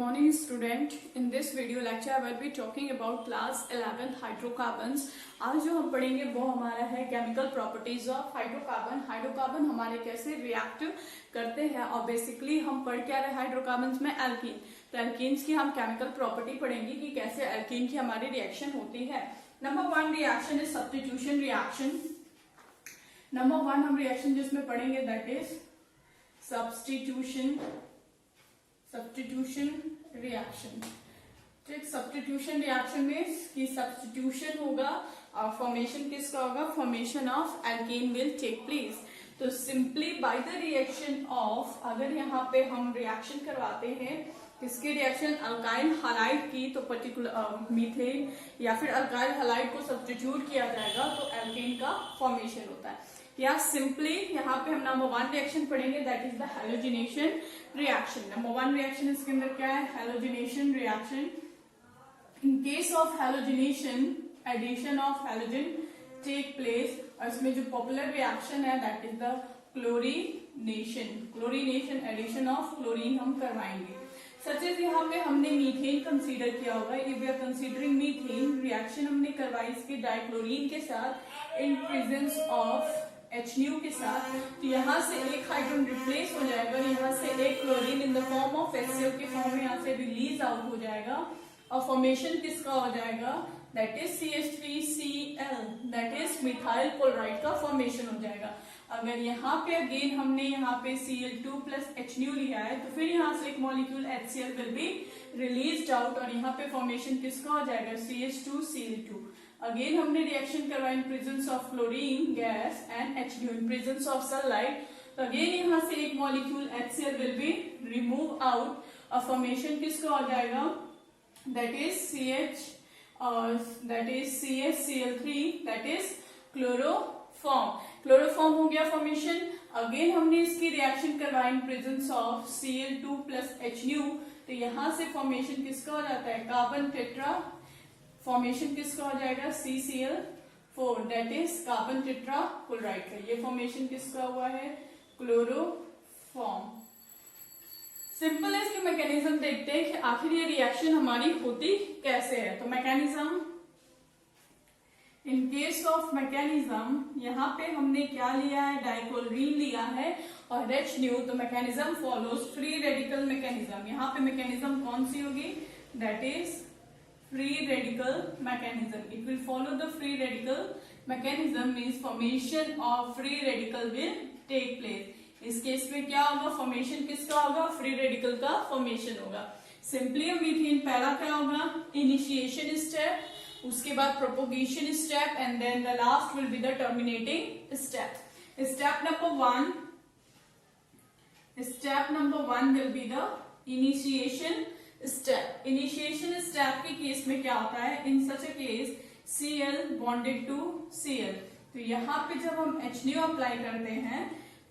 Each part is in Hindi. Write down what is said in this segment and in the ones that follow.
morning student. In this video lecture I will be talking about class 11th hydrocarbons. आज जो हम पढ़ेंगे वो हमारा है chemical properties of hydrocarbon. Hydrocarbon हमारे कैसे रिएक्ट करते हैं और बेसिकली हम पढ़ क्या रहे हाइड्रोकार्बन्स में एल्कीन. तो एल्कीन्स की हम केमिकल प्रॉपर्टी पढ़ेंगे कि कैसे एल्कीन की हमारी रिएक्शन होती है. Number 1 reaction is substitution reaction. Number 1 हम रिएक्शन जिसमें पढ़ेंगे दैट इज सब्स्टिट्यूशन रिएक्शन. ठीक, सब्स्टिट्यूशन रिएक्शन में कि सब्स्टिट्यूशन होगा और फॉर्मेशन किसका होगा, formation of alkene will take place. तो simply by the reaction of, अगर यहाँ पे हम रिएक्शन करवाते हैं किसकी रिएक्शन, अल्काइल हैलाइड की, तो पर्टिकुलर मीथेन या फिर अल्काइल हैलाइड को सब्स्टिट्यूट किया जाएगा तो एल्कीन का फॉर्मेशन होता है. या सिंपली यहाँ पे हम नंबर 1 रिएक्शन पढ़ेंगे that is the halogenation reaction. Number 1 reaction इसके अंदर क्या है, halogenation reaction. In case of halogenation addition of halogen take place. और इसमें जो पॉपुलर रिएक्शन है that is the chlorination addition of chlorine हम करवाएंगे. सच एज यहाँ पे हमने मीथेन कंसीडर किया होगा. If we are considering methane reaction हमने करवाई इसके डाइक्लोरीन के साथ इन प्रेजेंस ऑफ HNO के साथ. तो यहाँ से एक हाइड्रोजन रिप्लेस हो जाएगा, यहाँ से एक chlorine in the form of HCl के फॉर्म में यहाँ से रिलीज आउट हो जाएगा और फॉर्मेशन किसका हो जाएगा, that is CH3Cl, that is methyl chloride का फॉर्मेशन हो जाएगा. अगर यहाँ पे अगेन हमने यहाँ पे Cl2 प्लस HNO लिया है तो फिर यहाँ से एक molecule HCl will be released out और यहाँ पे फॉर्मेशन किसका हो जाएगा, CH2Cl2. अगेन हमने रिएक्शन करवाया इन presence of chlorine gas and HNO in presence of sunlight. तो अगेन यहाँ से एक molecule HCl will be remove out और फॉर्मेशन किसका हो जाएगा, that is CHCl3, that is chloroform. Chloroform हो गया फॉर्मेशन. अगेन हमने इसकी रिएक्शन करवाई इन presence of Cl2 plus HNO. तो यहाँ से फॉर्मेशन किसका हो जाता है, कार्बन टेट्रा. फॉर्मेशन किसका हो जाएगा, CCl4, that is carbon tetra chloride का. ये फॉर्मेशन किसका हुआ है, क्लोरोफॉर्म. सिंपल है इसकी मैकेनिज्म देखते हैं कि आखिर ये रिएक्शन हमारी होती कैसे है. तो mechanism, in case of mechanism यहाँ पे हमने क्या लिया है, डाइक्लोरीन लिया है और HNO. तो mechanism follows free radical mechanism. यहाँ पे मैकेनिज्म कौन सी होगी, that is free radical mechanism. It will follow the free radical mechanism, means formation of free radical will take place. इस केस में क्या होगा, फॉर्मेशन किसका होगा, फ्री रेडिकल का फॉर्मेशन होगा. सिंपली मीथेन पहला क्या होगा, इनिशिएशन स्टेप, उसके बाद propagation step and then the last will be the terminating step. Step number 1 will be the initiation step. Initiation step के केस में क्या होता है, in such a case Cl bonded to Cl. तो यहाँ पे जब हम HNO अप्लाई करते हैं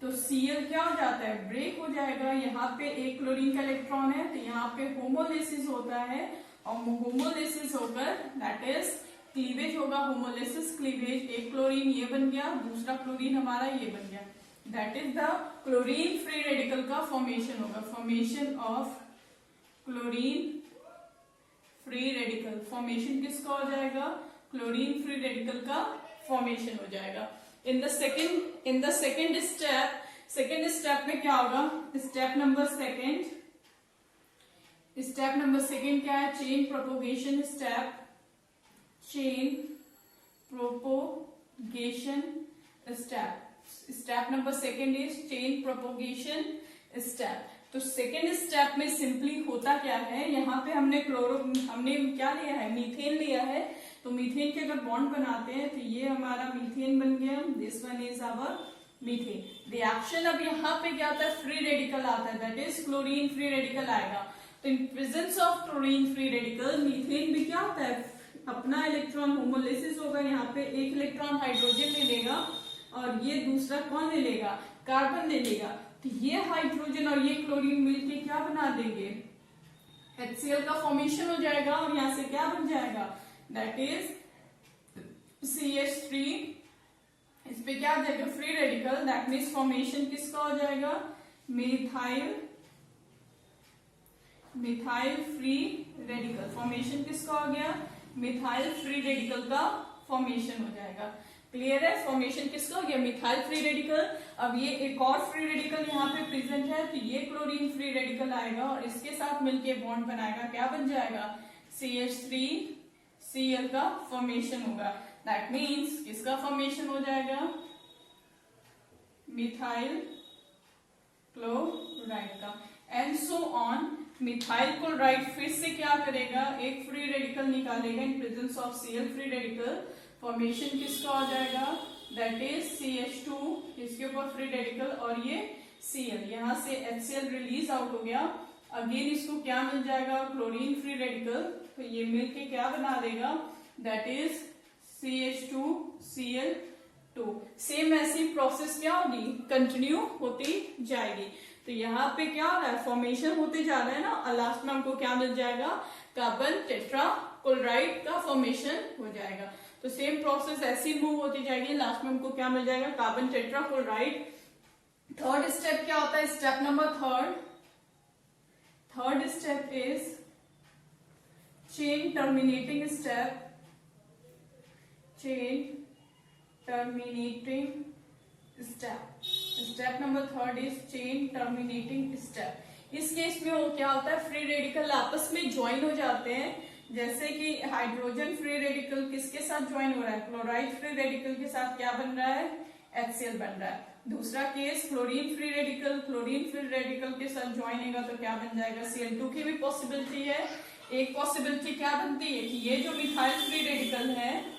तो Cl क्या हो जाता है, ब्रेक हो जाएगा. यहाँ पे एक क्लोरीन का इलेक्ट्रॉन है तो यहाँ पे होमोलिसिस होता है और होमोलिसिस होकर दैट इज क्लीवेज होगा. होमोलिसिस क्लीवेज, एक क्लोरीन ये बन गया, दूसरा क्लोरीन हमारा ये बन गया. That is the chlorine free radical का फॉर्मेशन होगा. Formation of chlorine free radical. Formation किसका हो जाएगा, क्लोरीन फ्री रेडिकल का फॉर्मेशन हो जाएगा. इन द सेकेंड स्टेप में क्या होगा, स्टेप नंबर सेकेंड क्या है, chain propagation step. Chain propagation step number second is chain propagation step. तो सेकेंड स्टेप में सिंपली होता क्या है, यहाँ पे हमने क्या लिया है, मीथेन लिया है. तो मीथेन के अगर बॉन्ड बनाते हैं तो ये हमारा मीथेन बन गया, this one is our methane. Reaction अब यहाँ पे क्या आता है, फ्री रेडिकल आता है, that is chlorine free radical आएगा. तो इन presence of chlorine free radical methane भी क्या होता है, अपना इलेक्ट्रॉन होमोलिसिस होगा. यहाँ पे एक इलेक्ट्रॉन हाइड्रोजन ले लेगा और ये दूसरा कौन ले लेगा, कार्बन ले लेगा. तो ये हाइड्रोजन और ये क्लोरीन मिलके क्या बना देंगे, HCl का फॉर्मेशन हो जाएगा और यहाँ से क्या बन जाएगा, दैट इज CH3. इस पे क्या आ जाएगा, free radical, that means formation किसका हो जाएगा, मिथाइल फ्री रेडिकल। फॉर्मेशन किसका हो गया? मिथाइल फ्री रेडिकल का फॉर्मेशन हो जाएगा। क्लियर है? फॉर्मेशन किसका हो गया? Methyl free radical. अब ये एक और फ्री रेडिकल यहाँ पे प्रेजेंट है, तो ये क्लोरीन फ्री रेडिकल आएगा और इसके साथ मिलके बॉन्ड बनाएगा, क्या बन जाएगा? CH3Cl का फॉर्मेशन होगा। दैट मीन्स किसका फॉर्मेशन हो जाएगा? मिथाइल क्लोराइड का। And so on. Methyl chloride फिर से क्या करेगा? एक फ्री रेडिकल निकालेगा इन presence of Cl free radical. Formation किसका हो जाएगा? दैट इज CH2, इसके ऊपर फ्री रेडिकल और ये Cl, यहां से HCl रिलीज आउट हो गया। अगेन इसको क्या मिल जाएगा? Chlorine free radical. तो ये मिलके क्या बना देगा? That is CH2Cl2। सेम ऐसी प्रोसेस क्या होगी? कंटिन्यू होती जाएगी। तो यहाँ पे क्या हो रहा है? फॉर्मेशन होते जा रहा है ना, और लास्ट में हमको क्या मिल जाएगा? कार्बन टेट्रा क्लोराइड का फॉर्मेशन हो जाएगा। तो सेम प्रोसेस ऐसी मूव होती जाएगी, लास्ट में हमको क्या मिल जाएगा? Carbon tetra chloride. Third step क्या होता है? Step number third step is chain terminating step. Chain terminating step number third is chain terminating step. इस केस में वो क्या होता है? फ्री रेडिकल आपस में ज्वाइन हो जाते हैं। जैसे कि हाइड्रोजन फ्री रेडिकल किसके साथ ज्वाइन हो रहा है? क्लोराइड फ्री रेडिकल के साथ क्या बन रहा है? HCl बन रहा है। दूसरा case chlorine free radical chlorine free radical के साथ ज्वाइन होगा तो क्या बन जाएगा? Cl2 की भी पॉसिबिलिटी है। एक पॉसिबिलिटी क्या बनती है कि ये जो मिथाइल फ्री रेडिकल है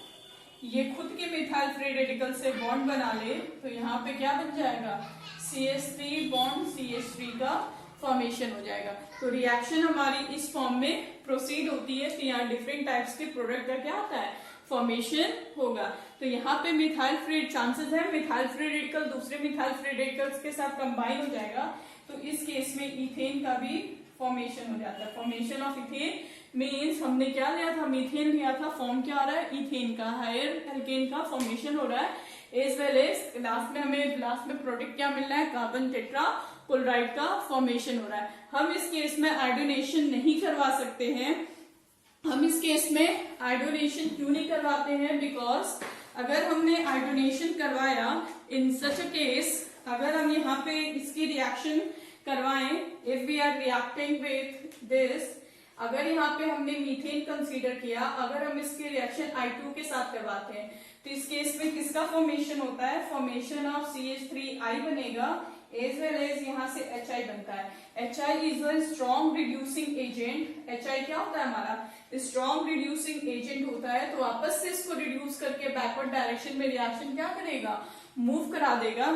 ये खुद के मिथाइल फ्री रेडिकल से बॉन्ड बना ले, तो यहाँ पे क्या बन जाएगा? CH3 बॉन्ड CH3 का फॉर्मेशन हो जाएगा। तो रिएक्शन हमारी इस फॉर्म में प्रोसीड होती है। तो यहाँ डिफरेंट टाइप्स के प्रोडक्ट का क्या होता है? फॉर्मेशन होगा। तो यहाँ पे मिथाइल फ्री चांसेस है मिथाइल फ्री रेडिकल दूसरे मिथाइल फ्री रेडिकल्स के साथ कंबाइन हो जाएगा, तो इस केस में इथेन का भी फॉर्मेशन हो जाता है। फॉर्मेशन ऑफ इथेन मीन्स हमने क्या लिया था? मीथेन लिया था, फॉर्म क्या आ रहा है? इथेन का, हायर एल्केन का फॉर्मेशन हो रहा है। एज वेल एज लास्ट में प्रोडक्ट क्या मिल रहा है? कार्बन टेट्रा क्लोराइड का फॉर्मेशन हो रहा है। हम इस केस में आयोडीनेशन नहीं करवा सकते हैं। हम इस केस में आयोडीनेशन क्यों नहीं करवाते हैं? बिकॉज अगर हमने आयोडीनेशन करवाया इन सच अ केस, अगर हम यहाँ पे इसकी रिएक्शन करवाएं, if we are reacting with this, अगर यहाँ पे हमने मीथेन कंसीडर किया, अगर हम इसकी रिएक्शन I2 के साथ करवाते हैं तो इस केस में किसका फॉर्मेशन होता है? फॉर्मेशन ऑफ CH3I बनेगा, एज वेल एज यहाँ से HI बनता है। HI is a strong reducing agent. HI क्या होता है? हमारा स्ट्रॉन्ग रिड्यूसिंग एजेंट होता है। तो वापस से इसको रिड्यूस करके बैकवर्ड डायरेक्शन में रिएक्शन क्या करेगा? मूव करा देगा।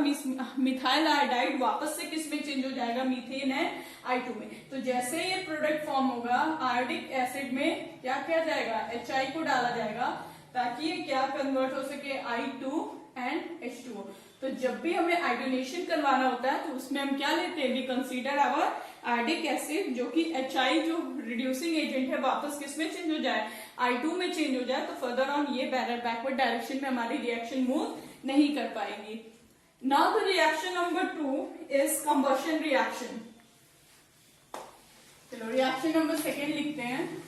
मिथाइल आयोडाइड वापस से किस में चेंज हो जाएगा? मीथेन है I2 में। तो जैसे ये प्रोडक्ट फॉर्म होगा, आयोडिक एसिड में क्या किया जाएगा? HI को डाला जाएगा ताकि ये क्या कन्वर्ट हो सके? I2 and H2O। तो जब भी हमें आयोडीनेशन करवाना होता है तो उसमें हम क्या लेते हैं? We consider our iodic acid, जो कि HI जो रिड्यूसिंग एजेंट है वापस किस में चेंज हो जाए? I2 में चेंज हो जाए। तो फर्दर ऑन ये बैकवर्ड डायरेक्शन में हमारी रिएक्शन मूव नहीं कर पाएगी। Now the reaction number 2 is combustion reaction. चलो रिएक्शन नंबर 2 लिखते हैं,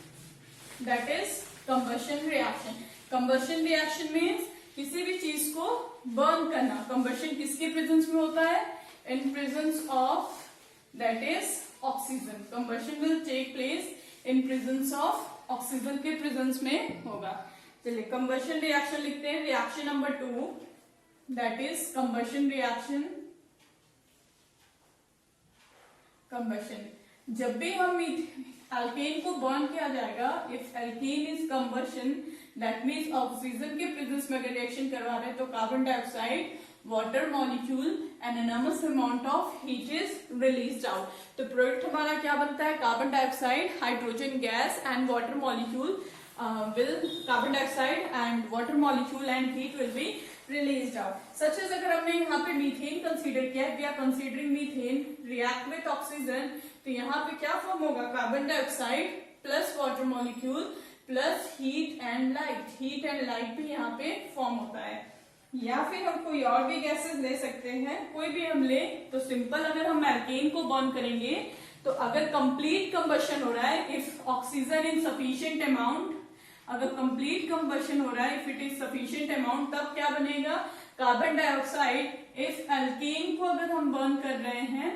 that is combustion reaction. Combustion reaction means किसी भी चीज को बर्न करना। कंबशन किसके प्रेजेंस में होता है? In presence of that is oxygen. Combustion will take place in presence of oxygen के प्रेजेंस में होगा। चलिए कंबशन रिएक्शन लिखते हैं। Reaction number 2 that is combustion reaction. Combustion, जब भी हम एल्केन को बर्न किया जाएगा, if alkane is combustion that means oxygen के प्रेजेंस में अगर रिएक्शन करवा रहे हैं तो carbon dioxide, water molecule and enormous amount of heat is released out. तो प्रोडक्ट हमारा क्या बनता है? Carbon dioxide, hydrogen gas and water molecule carbon dioxide and water molecule and heat will be released out. Such as अगर हमने यहाँ पे मीथेन कंसीडर किया, we are considering methane react with oxygen, तो यहाँ पे क्या फॉर्म होगा? Carbon dioxide plus water molecule plus heat and light. Heat and light भी यहाँ पे फॉर्म होता है। या फिर हम कोई और भी गैसेस ले सकते हैं, कोई भी हम ले तो सिंपल अगर हम एल्केन को बर्न करेंगे तो अगर कंप्लीट कंबशन हो रहा है, if oxygen in sufficient amount, अगर कंप्लीट कंबशन हो रहा है if it is sufficient amount, तब क्या बनेगा, कार्बन डाइऑक्साइड। इफ एल्केन को अगर हम बर्न कर रहे हैं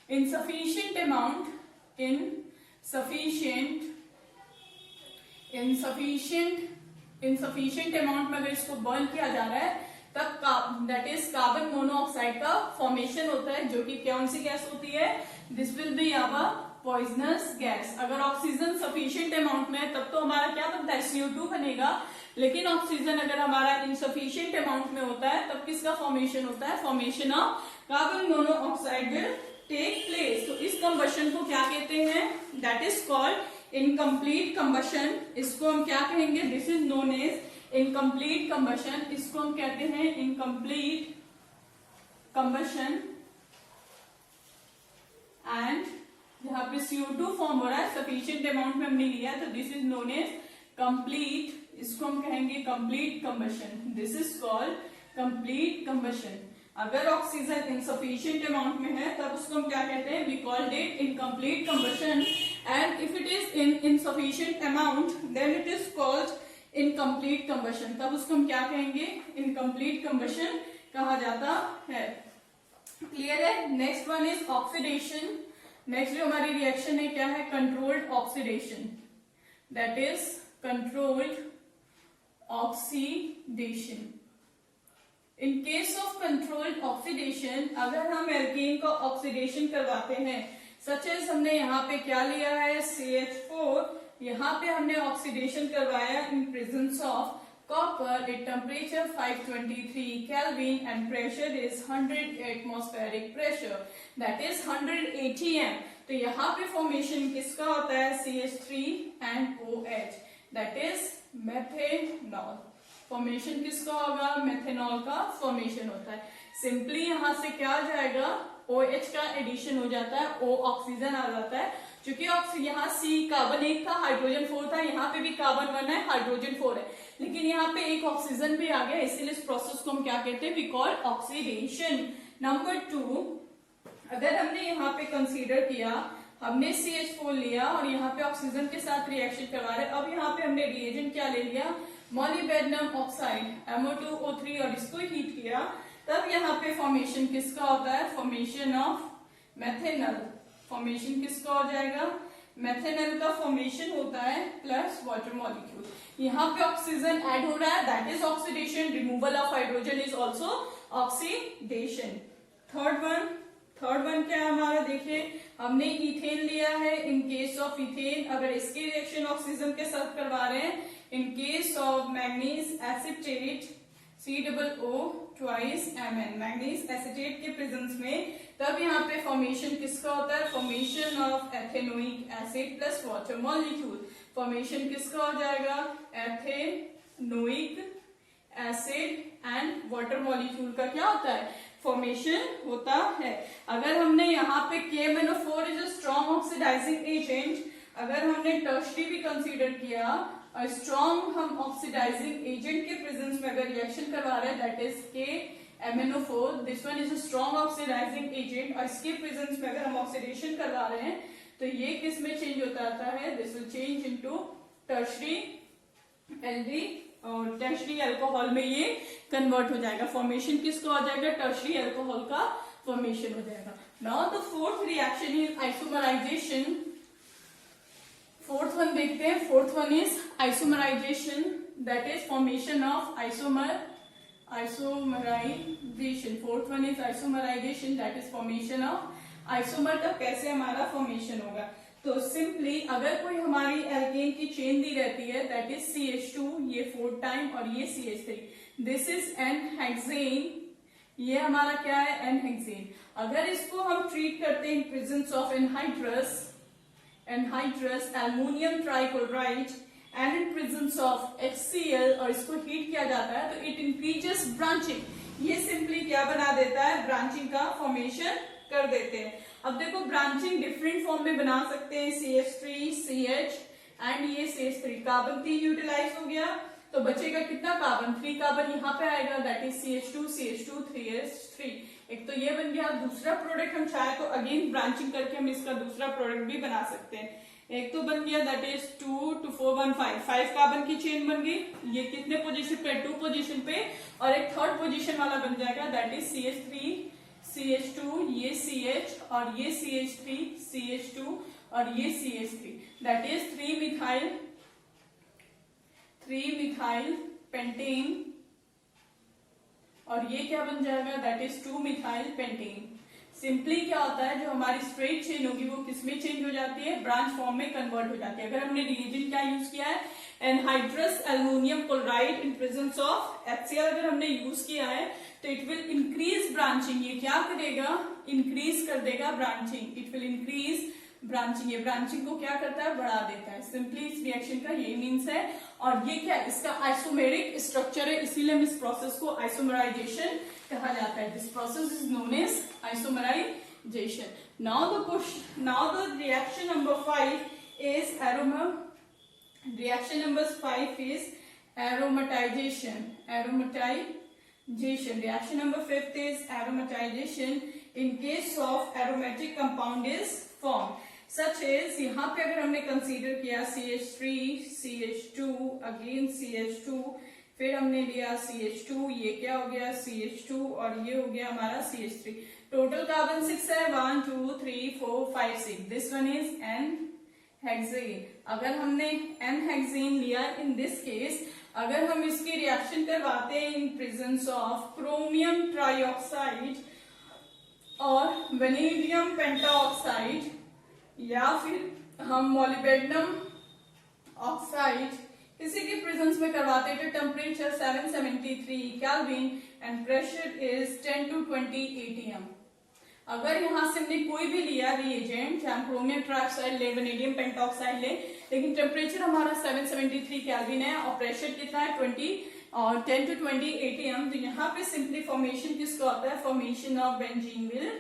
insufficient amount, insufficient amount में अगर इसको बर्न किया जा रहा है, तब दैट इज कार्बन मोनोऑक्साइड का फॉर्मेशन होता है, जो कि कौन सी गैस होती है, this will be our poisonous gas. अगर ऑक्सीजन सफिशिएंट अमाउंट में है तब तो हमारा क्या बनता है, CO2 बनेगा। लेकिन ऑक्सीजन अगर हमारा इनसफिशिएंट अमाउंट में होता है तब किसका फॉर्मेशन होता है, formation of carbon monoxide will take place. तो इस कंबशन को क्या कहते हैं, that is called incomplete combustion. इसको हम क्या कहेंगे, this is known as incomplete combustion. इसको हम कहते हैं इनकम्प्लीट कंबशन। एंड यहाँ पे CO2 फॉर्म हो रहा है, सफिशिएंट अमाउंट में हमने लिया, तो this is known as complete, इसको हम कहेंगे complete combustion. This is called complete combustion. अगर ऑक्सीजन इनसफिशिएंट अमाउंट में है तब उसको हम क्या कहते हैं, we called it incomplete combustion. And if it is in insufficient amount then it is called incomplete combustion. तब उसको हम क्या कहेंगे, इनकम्प्लीट कंबशन कहा जाता है। क्लियर है। Next one is oxidation. Next जो हमारी रिएक्शन है क्या है, controlled oxidation, that is controlled oxidation. In case of controlled oxidation, अगर हम एल्केन का ऑक्सीडेशन करवाते हैं, सच एज हमने यहाँ पे क्या लिया है, CH4, यहाँ पे हमने ऑक्सीडेशन करवाया इन presence of copper at temperature 523 Kelvin and pressure is 100 atmospheric pressure, that is 100 atm। तो यहाँ पे फॉर्मेशन किसका होता है, CH3 and OH, that is methanol. Formation किसका होगा, मेथेनॉल का फॉर्मेशन होता है। सिंपली यहाँ से क्या आ जाएगा, OH का एडिशन हो जाता है, O ऑक्सीजन आ जाता है। चूंकि यहाँ C कार्बन 1 था, हाइड्रोजन 4 था, यहाँ पे भी कार्बन 1 है, हाइड्रोजन 4 है, लेकिन यहाँ पे एक ऑक्सीजन भी आ गया, इसीलिए इस प्रोसेस को हम क्या कहते हैं, वी कॉल ऑक्सीडेशन। नंबर 2, अगर हमने यहाँ पे कंसीडर किया, हमने CH4 लिया और यहाँ पे ऑक्सीजन के साथ रिएक्शन करवा रहे, अब यहाँ पे हमने रिएजेंट क्या ले लिया, मोलिब्डेनम ऑक्साइड MO2O3, और इसको हीट किया, तब यहाँ पे फॉर्मेशन किसका होता है, फॉर्मेशन ऑफ मेथेनॉल। फॉर्मेशन किसका हो जाएगा, मेथेनॉल का फॉर्मेशन होता है प्लस वाटर मॉलिक्यूल। यहाँ पे ऑक्सीजन ऐड हो रहा है, that is oxidation. Removal of hydrogen is also oxidation. Third one क्या है हमारा, देखिए हमने इथेन लिया है। इन केस ऑफ इथेन, अगर इसकी रिएक्शन ऑक्सीजन के साथ करवा रहे हैं, इन case of manganese acetate COO2Mn, manganese acetate के प्रेजेंस में, तब यहाँ पे फॉर्मेशन किसका होता है, formation of ethanoic acid plus water molecule. Formation किसका हो जाएगा, ethanoic acid and water molecule का क्या होता है, फॉर्मेशन होता है। अगर हमने यहाँ पे KMnO4 is a strong oxidizing agent, अगर हमने टर्शरी भी कंसीडर किया, स्ट्रॉन्ग हम ऑक्सीडाइजिंग एजेंट के प्रेजेंस में अगर रिएक्शन करवा रहे हैं, that is KMnO4, this one is a strong oxidizing agent, और इसके प्रेजेंस में अगर हम ऑक्सीडेशन करवा रहे हैं तो ये किस में चेंज होता आता है, this will change into tertiary aldehyde, और टर्शरी अल्कोहल में ये कन्वर्ट हो जाएगा। फॉर्मेशन किसका हो जाएगा, टर्शरी अल्कोहल का फॉर्मेशन हो जाएगा। Now the fourth reaction is isomerization. Fourth one देखते हैं। Fourth one is isomerization, that is formation of isomerization. Fourth one is isomerization, that is formation of isomer. तब कैसे हमारा फॉर्मेशन होगा, तो सिंपली अगर कोई हमारी एल्केन की चेन दी रहती है, दैट इज CH2, ये 4 टाइम और ये CH3, दिस इज N-हेक्सेन, ये हमारा क्या है, N-हेक्सेन। अगर इसको हम ट्रीट करते हैं इन presence of anhydrous aluminium trichloride and in presence of HCl, और इसको हीट किया जाता है, तो इट इंक्रीजेस ब्रांचिंग। ये सिंपली क्या बना देता है, ब्रांचिंग का फॉर्मेशन कर देते हैं। अब देखो ब्रांचिंग डिफरेंट फॉर्म में बना सकते हैं, CH3, CH एंड ये CH3। कार्बन 3 यूटिलाइज हो गया, तो बचेगा कितना कार्बन, 3 कार्बन यहाँ पे आएगा, that is CH2, CH2, 3H3। एक तो ये बन गया, दूसरा प्रोडक्ट हम चाहे तो अगेन ब्रांचिंग करके हम इसका दूसरा प्रोडक्ट भी बना सकते हैं। एक तो बन गया दैट इज 2 to 4 1 5 5 कार्बन की चेन बन गई, ये कितने पोजीशन पे, 2 पोजीशन पे, और एक थर्ड पोजीशन वाला बन जाएगा दैट इज CH3 CH2, ये CH और ये CH3 CH2 और ये CH3 that is 3 methyl pentane, और ये क्या बन जाएगा that is 2 methyl pentane. Simply क्या होता है, जो हमारी स्ट्रेट चेन होगी वो किसमें चेंज हो जाती है, ब्रांच फॉर्म में कन्वर्ट हो जाती है। अगर हमने रिएजेंट क्या यूज किया है, anhydrous aluminium chloride in presence of HCl अगर हमने यूज किया है तो इट विल इंक्रीज ब्रांचिंग। ये क्या करेगा, इंक्रीज कर देगा branching, it will increase branching. ये ब्रांचिंग को क्या करता है, बढ़ा देता है। सिंपली इस रिएक्शन का यही मीन्स है। और ये क्या, इसका आइसोमेरिक स्ट्रक्चर है, इसीलिए हम इस प्रोसेस को आइसोमराइजेशन कहा जाता है। This process is known as isomerization. Now the reaction number 5 is aromatization. Reaction number 5 is aromatization. In case of aromatic compound is formed, such as यहाँ पे अगर हमने कंसीडर किया CH3 CH2 अगेन CH2, फिर हमने लिया CH2, ये क्या हो गया CH2, और ये हो गया हमारा CH3। टोटल कार्बन 6 है, 1 2 3 4 5 6। This one is N hexane. अगर हमने N हेक्सेन लिया इन दिस केस, अगर हम इसकी रिएक्शन करवाते हैं इन प्रेजेंस ऑफ क्रोमियम ट्राइऑक्साइड और वेनेडियम पेंटाऑक्साइड, या फिर हम मोलिब्डेनम ऑक्साइड किसी के प्रेजेंस में करवाते हैं, तो temperature 773 kelvin and pressure is 10 to 20 atm। अगर यहाँ से हमने कोई भी लिया रिएजेंट, चाहे क्रोमियम ट्राइऑक्साइड ले, वेनेडियम पेंटाऑक्साइड ले, लेकिन टेम्परेचर हमारा 773 केल्विन है और प्रेशर कितना है 10 to 20 atm, तो यहाँ पे सिंपली फॉर्मेशन किसका होता है, formation of benzene will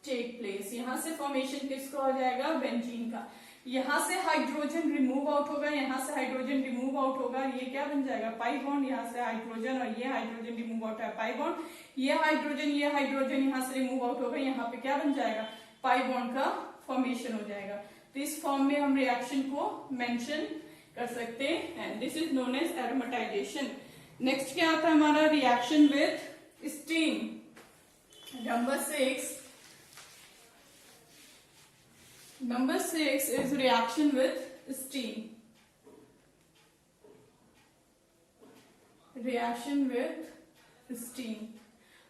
take place. यहाँ से फॉर्मेशन किसका हो जाएगा, बेंजीन का। यहाँ से हाइड्रोजन रिमूव आउट होगा, यहाँ से हाइड्रोजन रिमूव आउट होगा, ये क्या बन जाएगा, पाई बॉन्ड। यहाँ से हाइड्रोजन और ये हाइड्रोजन रिमूव आउट है, पाई बॉन्ड। ये हाइड्रोजन यहाँ से रिमूव आउट होगा, यहाँ पे क्या बन जाएगा, पाई बॉन्ड का फॉर्मेशन हो जाएगा। तो इस फॉर्म में हम रिएक्शन को मेंशन कर सकते हैं। This is known as aromatization. Next क्या आता है हमारा, reaction with steam. Number 6 is reaction with steam. Reaction with steam.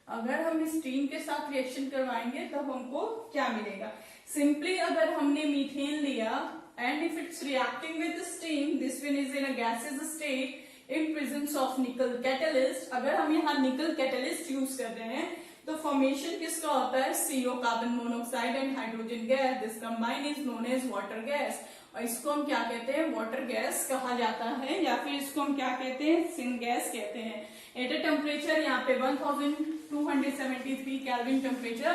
अगर हम स्टीम के साथ रिएक्शन करवाएंगे तब हमको क्या मिलेगा, सिंपली अगर हमने मीथेन लिया and if it's reacting with steam, this one is in a gaseous state in presence of nickel catalyst। अगर हम यहाँ निकल कैटलिस्ट यूज कर रहे हैं तो फॉर्मेशन किसका होता है, CO carbon monoxide and hydrogen gas. This combine is known as water gas, और इसको हम क्या कहते हैं, वाटर गैस कहा जाता है, या फिर इसको हम क्या कहते हैं, सिन गैस कहते हैं। एट ए टेम्परेचर यहाँ पे 1273 केल्विन टेम्परेचर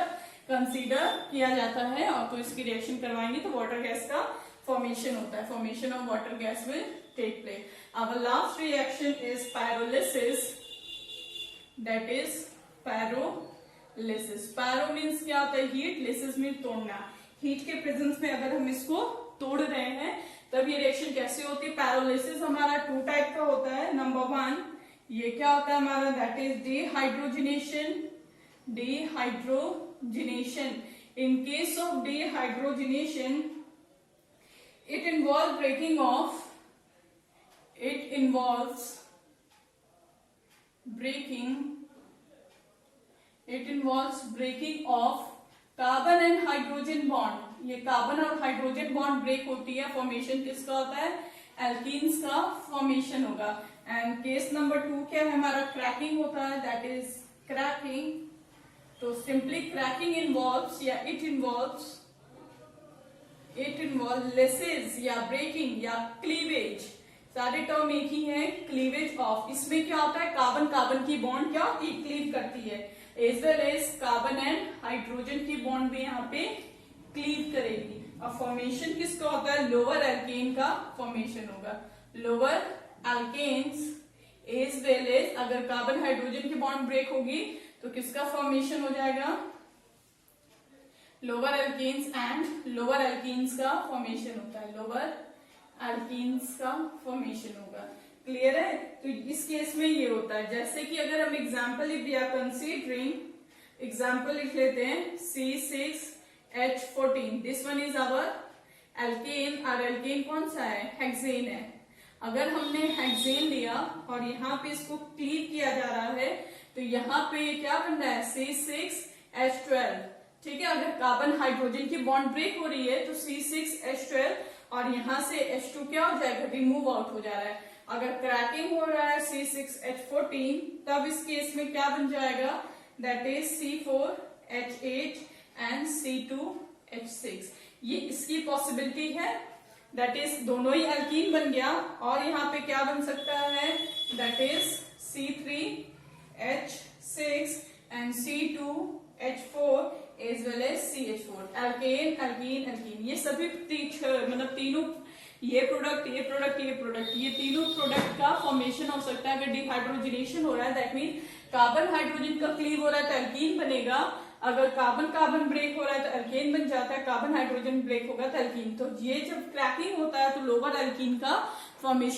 कंसीडर किया जाता है, और तो इसकी रिएक्शन करवाएंगे तो वाटर गैस का फॉर्मेशन होता है। Formation of water gas will take place. Our last reaction is pyrolysis, that is pyro means क्या होता है, हीट, लिसिस मीन तोड़ना। हीट के प्रेजेंस में अगर हम इसको तोड़ रहे हैं तब ये रिएक्शन कैसे होती है। पैरोलिसिस हमारा 2 टाइप का होता है। नंबर 1 ये क्या होता है हमारा, that is dehydrogenation. In case of dehydrogenation it involves breaking of carbon and hydrogen bond. ये कार्बन और हाइड्रोजन बॉन्ड ब्रेक होती है, फॉर्मेशन किसका होता है, एल्कीन्स का फॉर्मेशन होगा। एंड केस नंबर 2 क्या है हमारा, क्रैकिंग होता है, दैट इज क्रैकिंग। तो सिंपली क्रैकिंग इन्वॉल्व्स या इट इन्वॉल्व्स लेसेस या ब्रेकिंग या क्लीवेज, सारे टर्म एक ही है, क्लीवेज ऑफ। इसमें क्या होता है, कार्बन कार्बन की बॉन्ड क्या होती है, क्लीव करती है, as well as carbon and hydrogen की बॉन्ड भी यहाँ पे क्लीव करेगी। और फॉर्मेशन किसका होता है, लोअर एल्केन का फॉर्मेशन होगा। Lower alkanes as well as, अगर कार्बन हाइड्रोजन की बॉन्ड ब्रेक होगी तो किसका फॉर्मेशन हो जाएगा, lower alkanes and lower alkenes का फॉर्मेशन होता है, लोअर एल्कीन्स का फॉर्मेशन होगा। क्लियर है? तो इस केस में ये होता है, जैसे कि अगर हम example if we are considering, example लिख लेते हैं C6H14, this one is our alkene. और एल्केन कौन सा है? हेक्सेन है। अगर हमने हेक्सेन लिया और यहाँ पे इसको क्लीव किया जा रहा है तो यहाँ पे क्या बन रहा है? C6H12। ठीक है, अगर कार्बन हाइड्रोजन की बॉन्ड ब्रेक हो रही है तो C6H12 और यहाँ से H2 क्या हो जाएगा? रिमूव आउट हो जा रहा है। अगर क्रैकिंग हो रहा है C6H14 तब इस केस में क्या बन जाएगा? That is C4H8 and C2H6। ये इसकी पॉसिबिलिटी है, दैट इज दोनों ही एल्कीन बन गया। और यहाँ पे क्या बन सकता है? That is C3H6 and C2H4 as well as CH4। Alkane alkene alkene, ये सभी मतलब तीनों, ये प्रोडक्ट ये प्रोडक्ट ये प्रोडक्ट, ये तीनों प्रोडक्ट का फॉर्मेशन हो सकता है। अगर डिहाइड्रोजनेशन हो रहा है दैट मीन कार्बन हाइड्रोजन का क्लीव हो रहा है तो एल्कीन बनेगा। अगर कार्बन कार्बन ब्रेक हो रहा है तो एल्केन बन जाता है, कार्बन हाइड्रोजन ब्रेक होगा तो एल्कीन। तो ये जब क्रैकिंग होता है तो लोअर एल्कीन का फॉर्मेशन